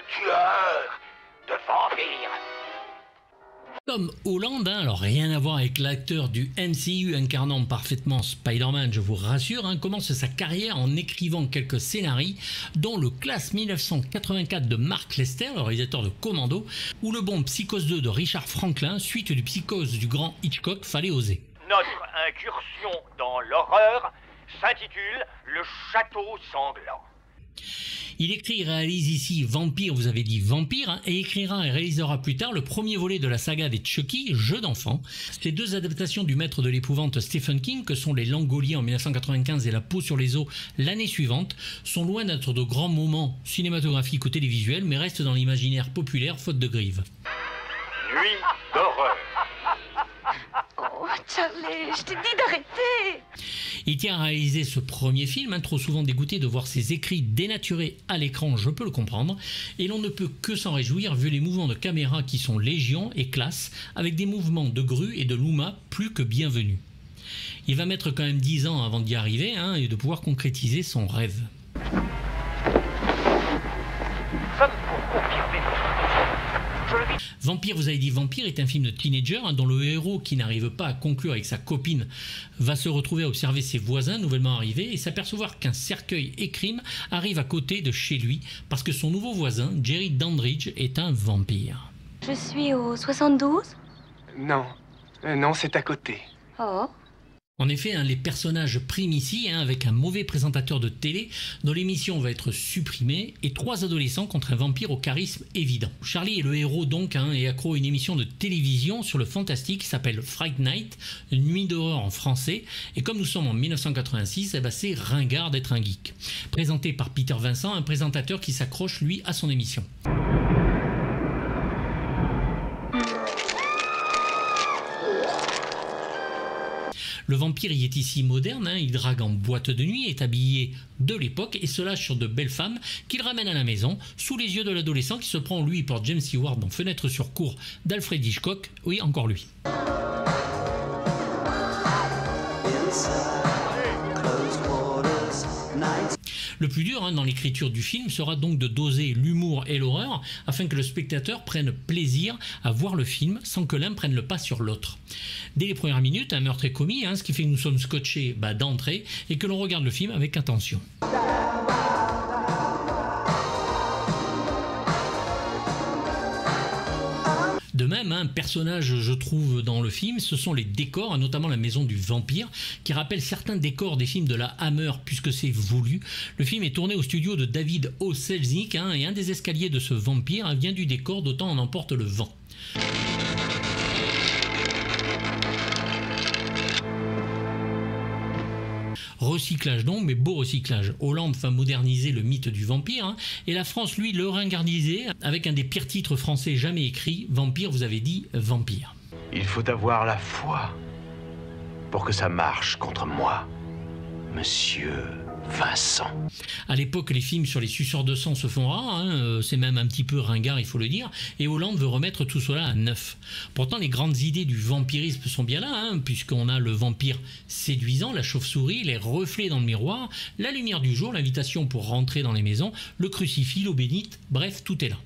tueur de vampires. Tom Holland, alors rien à voir avec l'acteur du MCU incarnant parfaitement Spider-Man, je vous rassure, commence sa carrière en écrivant quelques scénarios, dont le Classe 1984 de Mark Lester, le réalisateur de Commando, ou le bon Psychose 2 de Richard Franklin, suite du Psychose du grand Hitchcock, fallait oser. Notre incursion dans l'horreur s'intitule Le Château Sanglant. Il écrit et réalise ici Vampire, vous avez dit Vampire, et écrira et réalisera plus tard le premier volet de la saga des Chucky, Jeux d'enfants. Ces deux adaptations du maître de l'épouvante Stephen King, que sont Les Langoliers en 1995 et La peau sur les os l'année suivante, sont loin d'être de grands moments cinématographiques ou télévisuels, mais restent dans l'imaginaire populaire faute de grives. Nuit d'horreur. Oh, Charlie, je t'ai dit d'arrêter. Il tient à réaliser ce premier film, trop souvent dégoûté de voir ses écrits dénaturés à l'écran, je peux le comprendre, et l'on ne peut que s'en réjouir vu les mouvements de caméra qui sont légion et classe, avec des mouvements de grue et de Luma plus que bienvenus. Il va mettre quand même 10 ans avant d'y arriver et de pouvoir concrétiser son rêve. Vampire, vous avez dit Vampire, est un film de teenager dont le héros, qui n'arrive pas à conclure avec sa copine, va se retrouver à observer ses voisins nouvellement arrivés et s'apercevoir qu'un cercueil et crime arrive à côté de chez lui parce que son nouveau voisin, Jerry Dandridge, est un vampire. Je suis au 72 ? Non, non, c'est à côté. Oh. En effet, les personnages priment ici avec un mauvais présentateur de télé dont l'émission va être supprimée et 3 adolescents contre un vampire au charisme évident. Charlie est le héros donc et accro à une émission de télévision sur le fantastique qui s'appelle Fright Night, Nuit d'horreur en français, et comme nous sommes en 1986, c'est ringard d'être un geek. Présenté par Peter Vincent, un présentateur qui s'accroche lui à son émission. Le vampire y est ici moderne, il drague en boîte de nuit, est habillé de l'époque et se lâche sur de belles femmes qu'il ramène à la maison sous les yeux de l'adolescent qui se prend lui pour James Stewart dans Fenêtre sur cour d'Alfred Hitchcock, oui encore lui. Le plus dur dans l'écriture du film sera donc de doser l'humour et l'horreur afin que le spectateur prenne plaisir à voir le film sans que l'un prenne le pas sur l'autre. Dès les premières minutes, un meurtre est commis, ce qui fait que nous sommes scotchés d'entrée et que l'on regarde le film avec attention. De même, un personnage, je trouve, dans le film, ce sont les décors, notamment la maison du vampire, qui rappelle certains décors des films de la Hammer, puisque c'est voulu. Le film est tourné au studio de David O. Selznick, et un des escaliers de ce vampire vient du décor d'Autant en emporte le vent. Recyclage donc, mais beau recyclage. Hollande va moderniser le mythe du vampire, et la France, lui, le ringardiser avec un des pires titres français jamais écrits, Vampire, vous avez dit Vampire. Il faut avoir la foi pour que ça marche contre moi, monsieur Vincent. À l'époque, les films sur les suceurs de sang se font rares, c'est même un petit peu ringard, il faut le dire, et Hollande veut remettre tout cela à neuf. Pourtant, les grandes idées du vampirisme sont bien là, puisqu'on a le vampire séduisant, la chauve-souris, les reflets dans le miroir, la lumière du jour, l'invitation pour rentrer dans les maisons, le crucifix, l'eau bénite, bref, tout est là.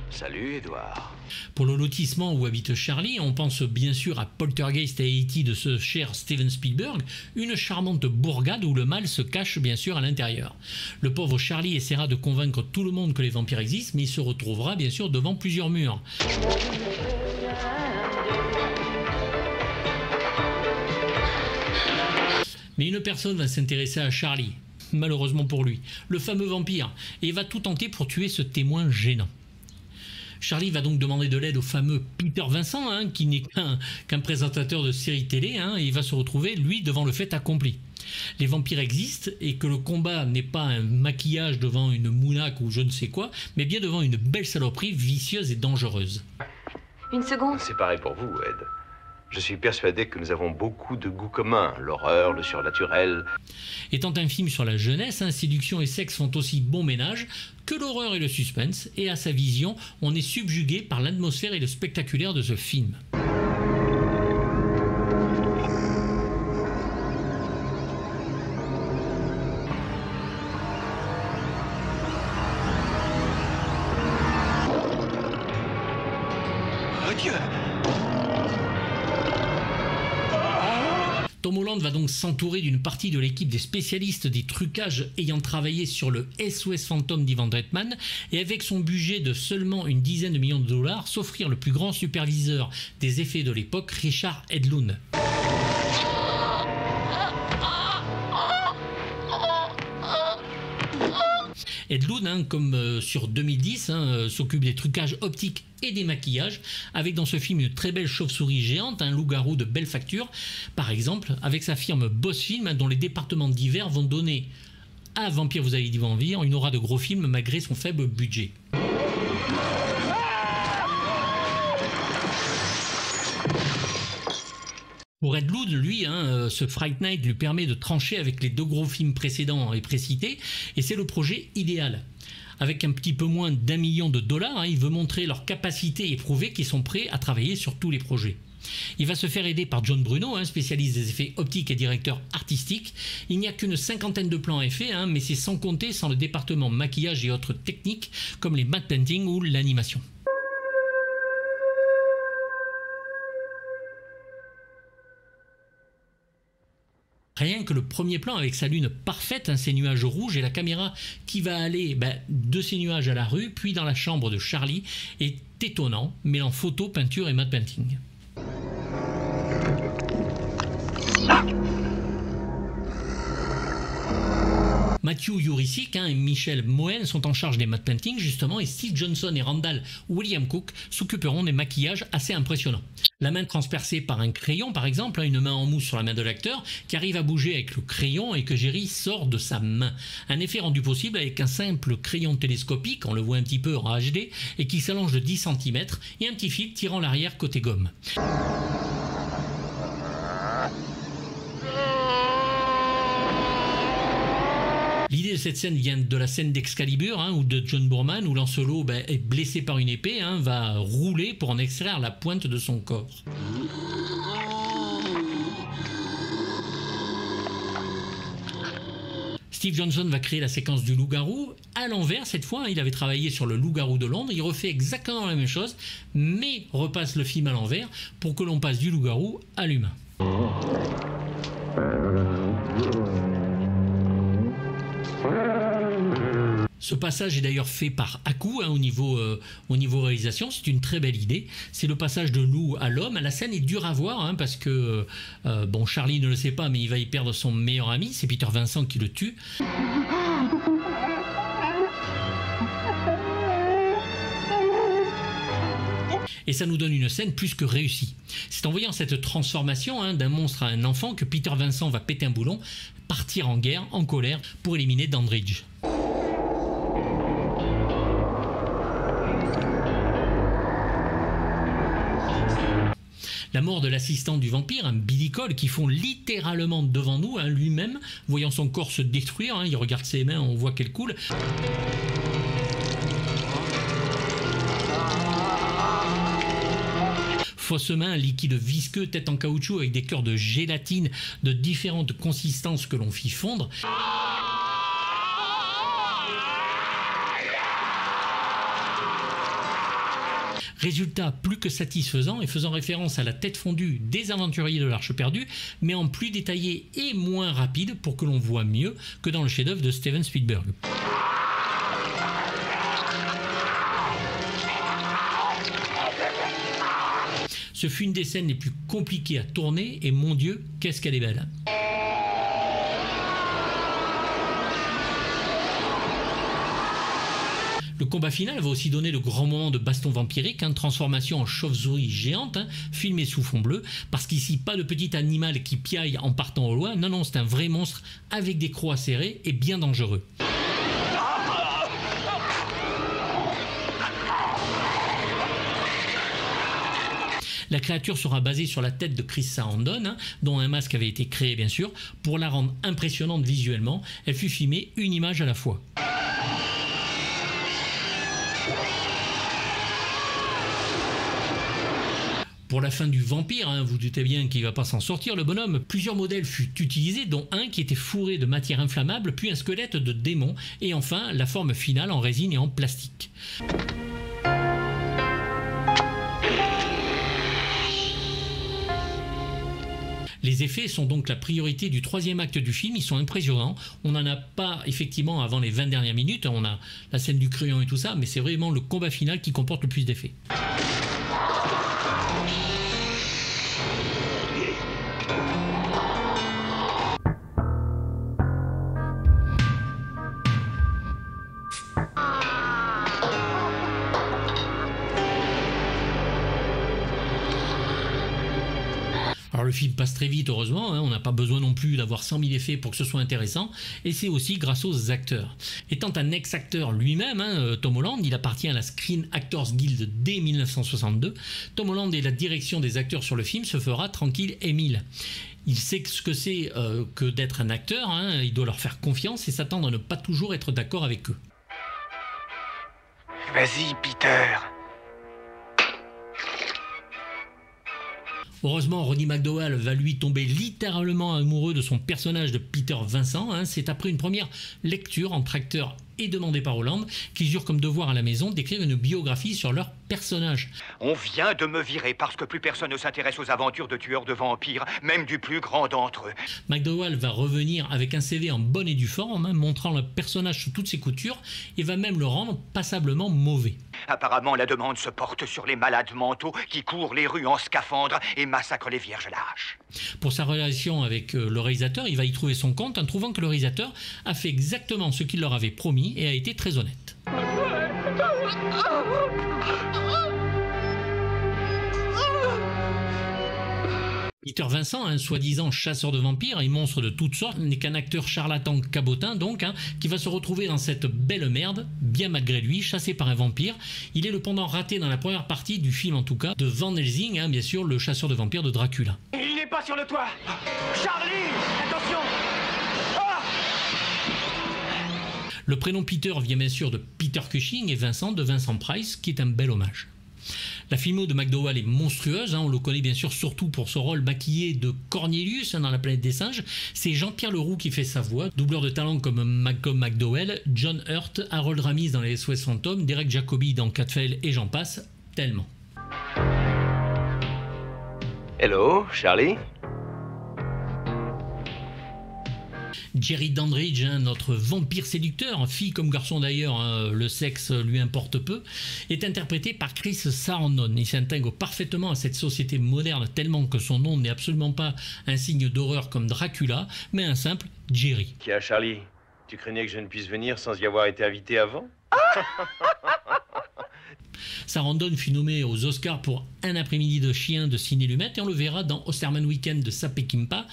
Salut, Edouard. Pour le lotissement où habite Charlie, on pense bien sûr à Poltergeist et E.T. de ce cher Steven Spielberg, une charmante bourgade où le mal se cache bien sûr à l'intérieur. Le pauvre Charlie essaiera de convaincre tout le monde que les vampires existent, mais il se retrouvera bien sûr devant plusieurs murs. Mais une personne va s'intéresser à Charlie, malheureusement pour lui, le fameux vampire, et va tout tenter pour tuer ce témoin gênant. Charlie va donc demander de l'aide au fameux Peter Vincent, qui n'est qu'un présentateur de série télé, et il va se retrouver, lui, devant le fait accompli. Les vampires existent et que le combat n'est pas un maquillage devant une mounaque ou je ne sais quoi, mais bien devant une belle saloperie vicieuse et dangereuse. Une seconde. C'est pareil pour vous, Ed. Je suis persuadé que nous avons beaucoup de goûts communs, l'horreur, le surnaturel. Étant un film sur la jeunesse, séduction et sexe font aussi bon ménage que l'horreur et le suspense, et à sa vision, on est subjugué par l'atmosphère et le spectaculaire de ce film. Tom Holland va donc s'entourer d'une partie de l'équipe des spécialistes des trucages ayant travaillé sur le SOS Fantôme d'Ivan Reitman et avec son budget de seulement une dizaine de millions de dollars, s'offrir le plus grand superviseur des effets de l'époque, Richard Edlund. Edlund, comme sur 2010, s'occupe des trucages optiques et des maquillages, avec dans ce film une très belle chauve-souris géante, un loup-garou de belle facture, par exemple, avec sa firme Boss Film, dont les départements divers vont donner à Vampire vous avez dit Vampire une aura de gros film malgré son faible budget. Pour Edlund, lui, ce Fright Night lui permet de trancher avec les 2 gros films précédents et précités, et c'est le projet idéal. Avec un petit peu moins d'1 million de dollars, il veut montrer leur capacité et prouver qu'ils sont prêts à travailler sur tous les projets. Il va se faire aider par John Bruno, spécialiste des effets optiques et directeur artistique. Il n'y a qu'une 50aine de plans à effet, mais c'est sans compter sans le département maquillage et autres techniques comme les matte painting ou l'animation. Rien que le premier plan avec sa lune parfaite, ces nuages rouges et la caméra qui va aller de ces nuages à la rue, puis dans la chambre de Charlie, est étonnant, mêlant photo, peinture et matte painting. Matthew Yurisic et Michel Moen sont en charge des matte paintings justement, et Steve Johnson et Randall William Cook s'occuperont des maquillages assez impressionnants. La main transpercée par un crayon par exemple, une main en mousse sur la main de l'acteur qui arrive à bouger avec le crayon et que Jerry sort de sa main. Un effet rendu possible avec un simple crayon télescopique, on le voit un petit peu en HD, et qui s'allonge de 10 cm et un petit fil tirant l'arrière côté gomme. L'idée de cette scène vient de la scène d'Excalibur ou de John Boorman où Lancelot est blessé par une épée, va rouler pour en extraire la pointe de son corps. Steve Johnson va créer la séquence du loup-garou à l'envers cette fois. Il avait travaillé sur le loup-garou de Londres. Il refait exactement la même chose, mais repasse le film à l'envers pour que l'on passe du loup-garou à l'humain. Ce passage est d'ailleurs fait par Haku au niveau réalisation, c'est une très belle idée. C'est le passage de loup à l'homme. La scène est dure à voir parce que, Charlie ne le sait pas, mais il va y perdre son meilleur ami, c'est Peter Vincent qui le tue. Et ça nous donne une scène plus que réussie. C'est en voyant cette transformation d'un monstre à un enfant que Peter Vincent va péter un boulon, partir en guerre, en colère, pour éliminer Dandridge. La mort de l'assistant du vampire, Billy Cole, qui fond littéralement devant nous, lui-même, voyant son corps se détruire, il regarde ses mains, on voit qu'elles coulent. Fausse main, liquide visqueux, tête en caoutchouc avec des cœurs de gélatine de différentes consistances que l'on fit fondre. Résultat plus que satisfaisant et faisant référence à la tête fondue des aventuriers de l'Arche perdue, mais en plus détaillé et moins rapide pour que l'on voit mieux que dans le chef-d'œuvre de Steven Spielberg. Ce fut une des scènes les plus compliquées à tourner et mon Dieu, qu'est-ce qu'elle est belle! Le combat final va aussi donner le grand moment de baston vampirique, transformation en chauve-souris géante, filmé sous fond bleu, parce qu'ici pas de petit animal qui piaille en partant au loin, non, c'est un vrai monstre avec des crocs acérés et bien dangereux. La créature sera basée sur la tête de Chris Sarandon, dont un masque avait été créé bien sûr, pour la rendre impressionnante visuellement. Elle fut filmée une image à la fois. Pour la fin du vampire, vous doutez bien qu'il ne va pas s'en sortir, le bonhomme. Plusieurs modèles furent utilisés, dont un qui était fourré de matière inflammable, puis un squelette de démon, et enfin la forme finale en résine et en plastique. Les effets sont donc la priorité du troisième acte du film, ils sont impressionnants. On n'en a pas effectivement avant les 20 dernières minutes, on a la scène du crayon et tout ça, mais c'est vraiment le combat final qui comporte le plus d'effets. Alors le film passe très vite, heureusement, on n'a pas besoin non plus d'avoir 100 000 effets pour que ce soit intéressant, et c'est aussi grâce aux acteurs. Étant un ex-acteur lui-même, Tom Holland, il appartient à la Screen Actors Guild dès 1962, Tom Holland et la direction des acteurs sur le film se fera tranquille Émile. Il sait ce que c'est que d'être un acteur, il doit leur faire confiance et s'attendre à ne pas toujours être d'accord avec eux. Vas-y, Peter. Heureusement, Roddy McDowall va lui tomber littéralement amoureux de son personnage de Peter Vincent. C'est après une première lecture entre acteurs et demandée par Holland qu'ils eurent comme devoir à la maison d'écrire une biographie sur leur personnage. On vient de me virer parce que plus personne ne s'intéresse aux aventures de tueurs de vampires, même du plus grand d'entre eux. McDowall va revenir avec un CV en bonne et due forme, montrant le personnage sous toutes ses coutures, et va même le rendre passablement mauvais. Apparemment, la demande se porte sur les malades mentaux qui courent les rues en scaphandre et massacrent les vierges lâches. Pour sa relation avec le réalisateur, il va y trouver son compte en trouvant que le réalisateur a fait exactement ce qu'il leur avait promis et a été très honnête. Peter Vincent, un soi-disant chasseur de vampires et monstre de toutes sortes, n'est qu'un acteur charlatan cabotin donc, qui va se retrouver dans cette belle merde, bien malgré lui, chassé par un vampire. Il est le pendant raté dans la première partie du film en tout cas, de Van Helsing, bien sûr, le chasseur de vampires de Dracula. Il n'est pas sur le toit. Charlie, attention. Le prénom Peter vient bien sûr de Peter Cushing et Vincent de Vincent Price, qui est un bel hommage. La filmo de McDowall est monstrueuse, on le connaît bien sûr surtout pour ce rôle maquillé de Cornelius dans La planète des singes. C'est Jean-Pierre Leroux qui fait sa voix, doubleur de talent comme Malcolm McDowell, John Hurt, Harold Ramis dans Les SOS Fantômes, Derek Jacobi dans Catfell et j'en passe, tellement. Hello, Charlie. Jerry Dandridge, notre vampire séducteur, fille comme garçon d'ailleurs, le sexe lui importe peu, est interprété par Chris Sarandon. Il s'intègre parfaitement à cette société moderne tellement que son nom n'est absolument pas un signe d'horreur comme Dracula, mais un simple Jerry. Tiens, Charlie, tu craignais que je ne puisse venir sans y avoir été invité avant? Sarandon fut nommé aux Oscars pour Un après-midi de chien de Sidney Lumet et on le verra dans Osterman Weekend de Sa Peckinpah.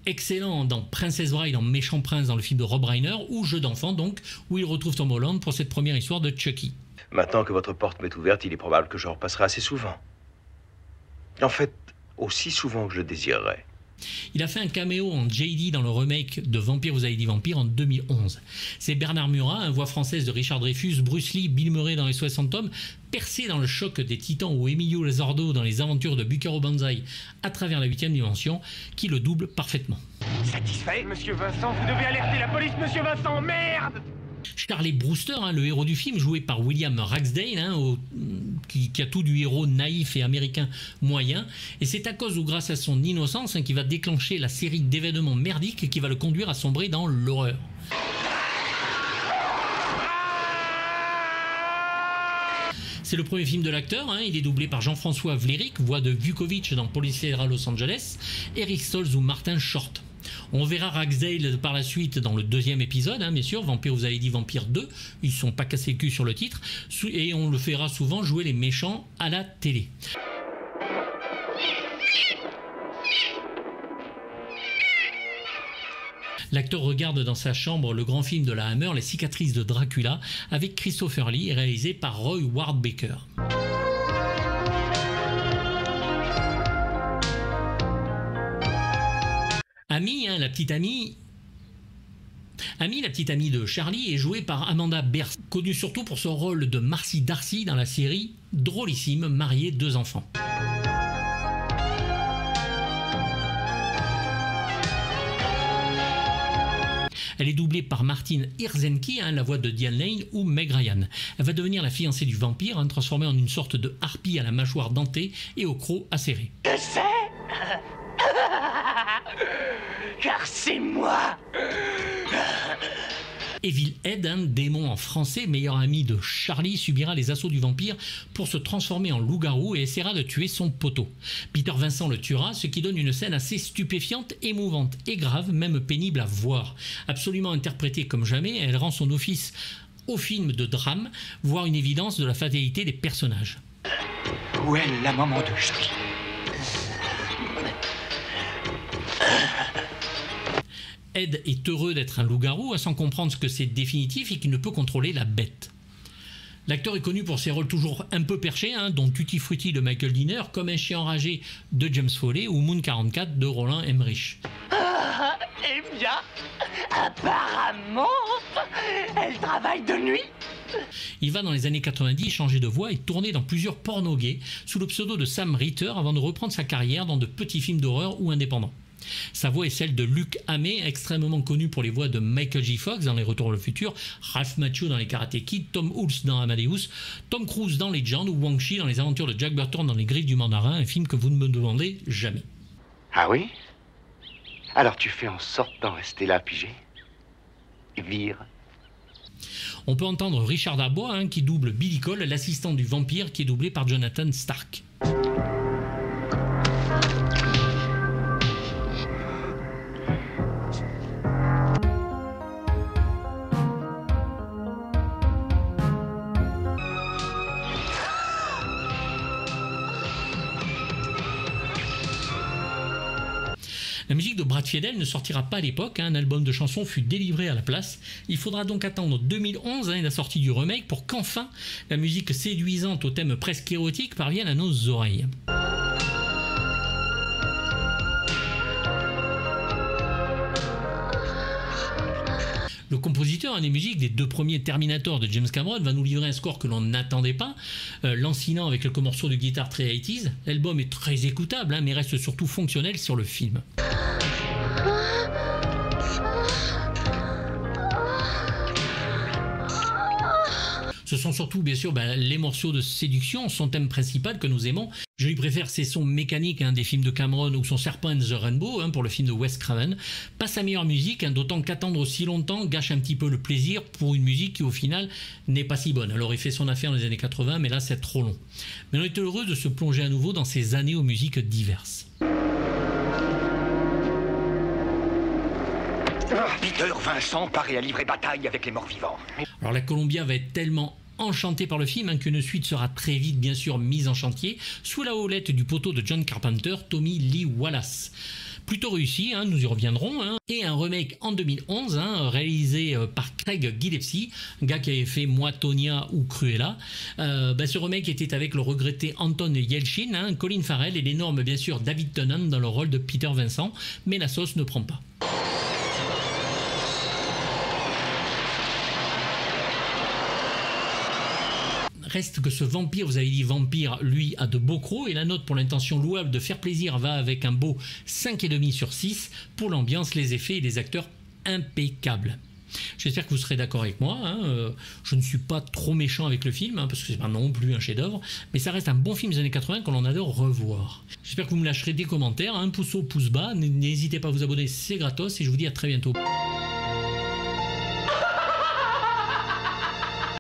Excellent dans Princess Bride, dans Méchant Prince, dans le film de Rob Reiner, ou Jeu d'enfant donc, où il retrouve Tom Holland pour cette première histoire de Chucky. Maintenant que votre porte m'est ouverte, il est probable que je repasserai assez souvent. En fait, aussi souvent que je le désirerais. Il a fait un caméo en JD dans le remake de Vampire vous avez dit vampire en 2011. C'est Bernard Murat, voix française de Richard Dreyfus, Bruce Lee, Bill Murray dans Les 60 Fantômes, percé dans le choc des Titans ou Emilio Lizardo dans Les aventures de Bucaro Banzai à travers la 8e dimension, qui le double parfaitement. Satisfait? Monsieur Vincent, vous devez alerter la police, monsieur Vincent, merde! Charlie Brewster, le héros du film, joué par William Ragsdale, qui a tout du héros naïf et américain moyen. Et c'est à cause ou grâce à son innocence qui va déclencher la série d'événements merdiques qui va le conduire à sombrer dans l'horreur. C'est le premier film de l'acteur, il est doublé par Jean-François Vlerick, voix de Vukovich dans Police fédérale Los Angeles, Eric Stoltz ou Martin Short. On verra Ragsdale par la suite dans le deuxième épisode, bien sûr, Vampire vous avez dit Vampire 2, ils ne sont pas cassés le cul sur le titre, et on le fera souvent jouer les méchants à la télé. L'acteur regarde dans sa chambre le grand film de la Hammer, Les cicatrices de Dracula, avec Christopher Lee, réalisé par Roy Ward Baker. Amy, la petite Amy... Amy, la petite amie de Charlie, est jouée par Amanda Beers, connue surtout pour son rôle de Marcy Darcy dans la série drôlissime Mariée 2 enfants. Elle est doublée par Martine Hirzenki, la voix de Diane Lane ou Meg Ryan. Elle va devenir la fiancée du vampire, transformée en une sorte de harpie à la mâchoire dentée et au croc acéré. Je sais. Car c'est moi. Evil Ed, un démon en français, meilleur ami de Charlie, subira les assauts du vampire pour se transformer en loup-garou et essaiera de tuer son poteau. Peter Vincent le tuera, ce qui donne une scène assez stupéfiante, émouvante et grave, même pénible à voir. Absolument interprétée comme jamais, elle rend son office au film de drame, voire une évidence de la fatalité des personnages. Où est la maman de Charlie? Ed est heureux d'être un loup-garou, sans comprendre ce que c'est définitif et qu'il ne peut contrôler la bête. L'acteur est connu pour ses rôles toujours un peu perchés, dont Tutti Frutti de Michael Dinner, Comme un chien enragé de James Foley ou Moon 44 de Roland Emmerich. Ah, eh bien, apparemment, elle travaille de nuit. Il va dans les années 90 changer de voix et tourner dans plusieurs pornos gays sous le pseudo de Sam Ritter avant de reprendre sa carrière dans de petits films d'horreur ou indépendants. Sa voix est celle de Luc Hamet, extrêmement connu pour les voix de Michael J. Fox dans Les Retours vers le futur, Ralph Macchio dans Les Karate Kid, Tom Hulce dans Amadeus, Tom Cruise dans Legend ou Wang Chi dans Les Aventures de Jack Burton dans Les Griffes du Mandarin, un film que vous ne me demandez jamais. Ah oui? Alors tu fais en sorte d'en rester là pigé? Vire. On peut entendre Richard Darbois qui double Billy Cole, l'assistant du vampire qui est doublé par Jonathan Stark. La musique de Brad Fiedel ne sortira pas à l'époque, un album de chansons fut délivré à la place. Il faudra donc attendre 2011 et la sortie du remake pour qu'enfin la musique séduisante au thème presque érotique parvienne à nos oreilles. Le compositeur des musiques des deux premiers Terminator de James Cameron va nous livrer un score que l'on n'attendait pas, lancinant avec quelques morceaux de guitare très 80s. L'album est très écoutable, mais reste surtout fonctionnel sur le film. Ce sont surtout, bien sûr, les morceaux de séduction, son thème principal que nous aimons. Je lui préfère ses sons mécaniques des films de Cameron ou son Serpent and the Rainbow pour le film de Wes Craven. Pas sa meilleure musique, d'autant qu'attendre aussi longtemps gâche un petit peu le plaisir pour une musique qui au final n'est pas si bonne. Alors il fait son affaire dans les années 80, mais là c'est trop long. Mais on est heureux de se plonger à nouveau dans ces années aux musiques diverses. Peter Vincent paraît à livrer bataille avec les morts-vivants. Alors la Columbia va être tellement enchantée par le film qu'une suite sera très vite bien sûr mise en chantier sous la houlette du poteau de John Carpenter, Tommy Lee Wallace. Plutôt réussi, nous y reviendrons, et un remake en 2011 réalisé par Craig Gillespie, un gars qui avait fait Moi, Tonya ou Cruella. Ce remake était avec le regretté Anton Yelchin, Colin Farrell et l'énorme bien sûr David Tennant dans le rôle de Peter Vincent, mais la sauce ne prend pas. Reste que ce vampire, vous avez dit vampire, lui a de beaux crocs et la note pour l'intention louable de faire plaisir va avec un beau 5,5 sur 6 pour l'ambiance, les effets et les acteurs impeccables. J'espère que vous serez d'accord avec moi, je ne suis pas trop méchant avec le film parce que c'est pas non plus un chef-d'œuvre, mais ça reste un bon film des années 80 que l'on adore revoir. J'espère que vous me lâcherez des commentaires, pouce haut, pouce bas, n'hésitez pas à vous abonner, c'est gratos et je vous dis à très bientôt.